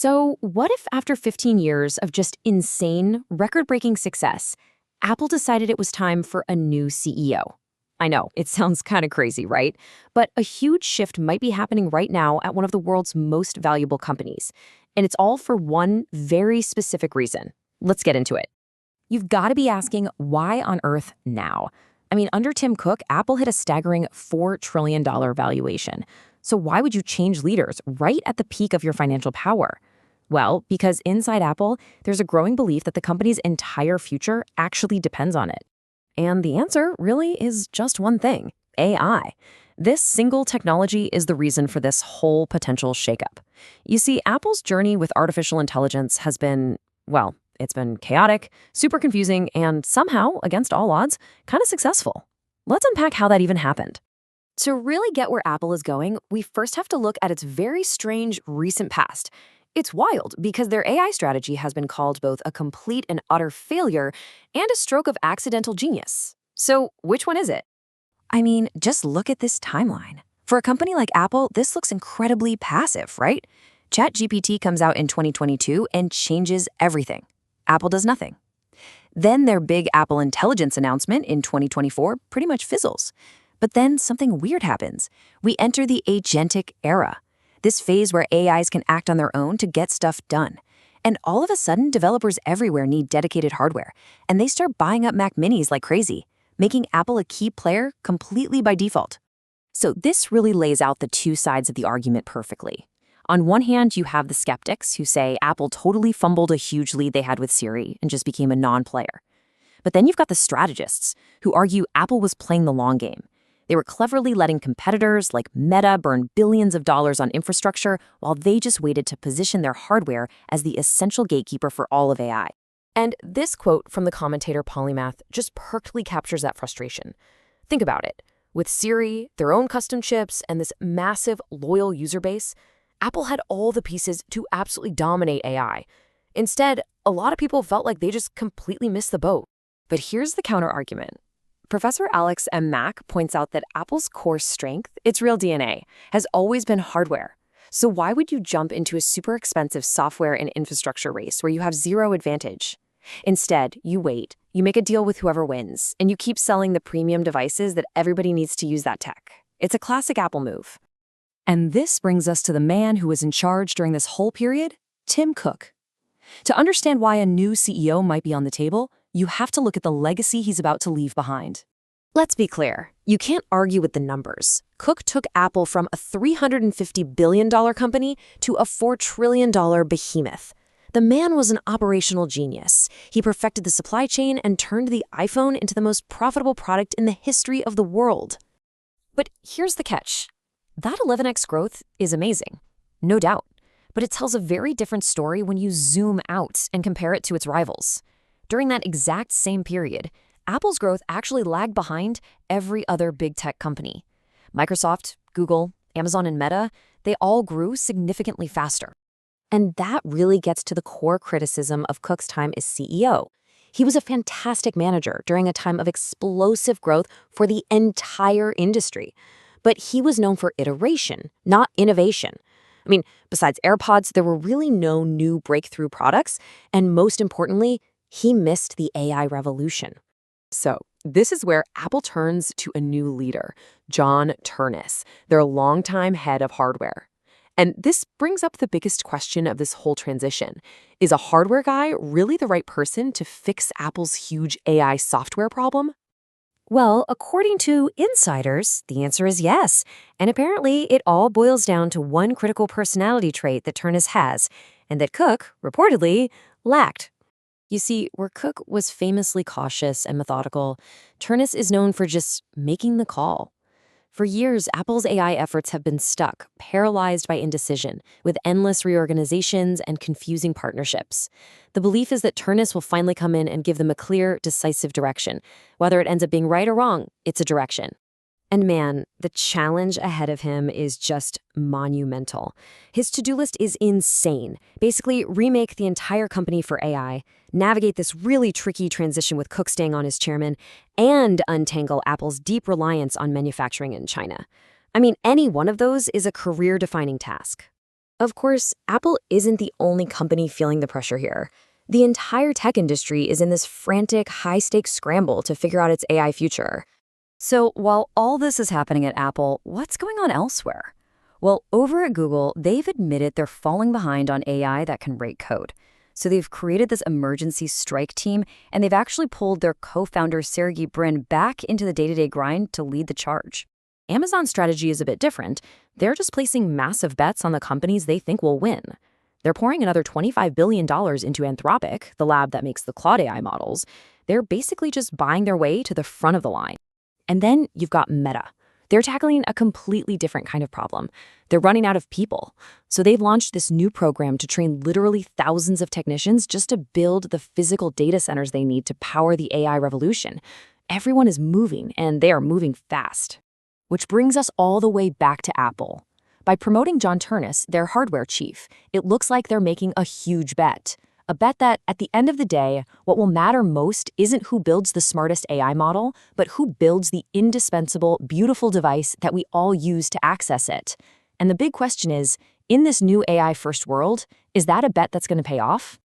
So, what if after 15 years of just insane, record-breaking success, Apple decided it was time for a new CEO? I know, it sounds kind of crazy, right? But a huge shift might be happening right now at one of the world's most valuable companies. And it's all for one very specific reason. Let's get into it. You've got to be asking, why on earth now? I mean, under Tim Cook, Apple hit a staggering $4 trillion valuation. So why would you change leaders right at the peak of your financial power? Well, because inside Apple, there's a growing belief that the company's entire future actually depends on it. And the answer really is just one thing: AI. This single technology is the reason for this whole potential shakeup. You see, Apple's journey with artificial intelligence has been, well, it's been chaotic, super confusing, and somehow, against all odds, kind of successful. Let's unpack how that even happened. To really get where Apple is going, we first have to look at its very strange recent past. It's wild because their AI strategy has been called both a complete and utter failure and a stroke of accidental genius. So, which one is it? I mean, just look at this timeline. For a company like Apple, this looks incredibly passive, right? ChatGPT comes out in 2022 and changes everything. Apple does nothing. Then their big Apple Intelligence announcement in 2024 pretty much fizzles. But then something weird happens. We enter the agentic era. This phase where AIs can act on their own to get stuff done. And all of a sudden, developers everywhere need dedicated hardware, and they start buying up Mac Minis like crazy, making Apple a key player completely by default. So this really lays out the two sides of the argument perfectly. On one hand, you have the skeptics who say Apple totally fumbled a huge lead they had with Siri and just became a non-player. But then you've got the strategists who argue Apple was playing the long game. They were cleverly letting competitors like Meta burn billions of dollars on infrastructure while they just waited to position their hardware as the essential gatekeeper for all of AI. And this quote from the commentator Polymath just perfectly captures that frustration. Think about it. With Siri, their own custom chips, and this massive, loyal user base, Apple had all the pieces to absolutely dominate AI. Instead, a lot of people felt like they just completely missed the boat. But here's the counter-argument. Professor Alex M. Mack points out that Apple's core strength, its real DNA, has always been hardware. So why would you jump into a super expensive software and infrastructure race where you have zero advantage? Instead, you wait, you make a deal with whoever wins, and you keep selling the premium devices that everybody needs to use that tech. It's a classic Apple move. And this brings us to the man who was in charge during this whole period, Tim Cook. To understand why a new CEO might be on the table, you have to look at the legacy he's about to leave behind. Let's be clear, you can't argue with the numbers. Cook took Apple from a $350 billion company to a $4 trillion behemoth. The man was an operational genius. He perfected the supply chain and turned the iPhone into the most profitable product in the history of the world. But here's the catch. That 11x growth is amazing, no doubt. But it tells a very different story when you zoom out and compare it to its rivals. During that exact same period, Apple's growth actually lagged behind every other big tech company. Microsoft, Google, Amazon, and Meta, they all grew significantly faster. And that really gets to the core criticism of Cook's time as CEO. He was a fantastic manager during a time of explosive growth for the entire industry. But he was known for iteration, not innovation. I mean, besides AirPods, there were really no new breakthrough products, and most importantly, he missed the AI revolution. So this is where Apple turns to a new leader, John Ternus, their longtime head of hardware. And this brings up the biggest question of this whole transition. Is a hardware guy really the right person to fix Apple's huge AI software problem? Well, according to insiders, the answer is yes. And apparently, it all boils down to one critical personality trait that Ternus has, and that Cook, reportedly, lacked. You see, where Cook was famously cautious and methodical, Ternus is known for just making the call. For years, Apple's AI efforts have been stuck, paralyzed by indecision, with endless reorganizations and confusing partnerships. The belief is that Ternus will finally come in and give them a clear, decisive direction. Whether it ends up being right or wrong, it's a direction. And man, the challenge ahead of him is just monumental. His to-do list is insane. Basically, remake the entire company for AI, navigate this really tricky transition with Cook staying on as chairman, and untangle Apple's deep reliance on manufacturing in China. I mean, any one of those is a career-defining task. Of course, Apple isn't the only company feeling the pressure here. The entire tech industry is in this frantic, high-stakes scramble to figure out its AI future. So while all this is happening at Apple, what's going on elsewhere? Well, over at Google, they've admitted they're falling behind on AI that can write code. So they've created this emergency strike team, and they've actually pulled their co-founder Sergey Brin back into the day-to-day grind to lead the charge. Amazon's strategy is a bit different. They're just placing massive bets on the companies they think will win. They're pouring another $25 billion into Anthropic, the lab that makes the Claude AI models. They're basically just buying their way to the front of the line. And then you've got Meta. They're tackling a completely different kind of problem. They're running out of people. So they've launched this new program to train literally thousands of technicians just to build the physical data centers they need to power the AI revolution. Everyone is moving, and they are moving fast. Which brings us all the way back to Apple. By promoting John Ternus, their hardware chief, it looks like they're making a huge bet. A bet that, at the end of the day, what will matter most isn't who builds the smartest AI model, but who builds the indispensable, beautiful device that we all use to access it. And the big question is, in this new AI-first world, is that a bet that's going to pay off?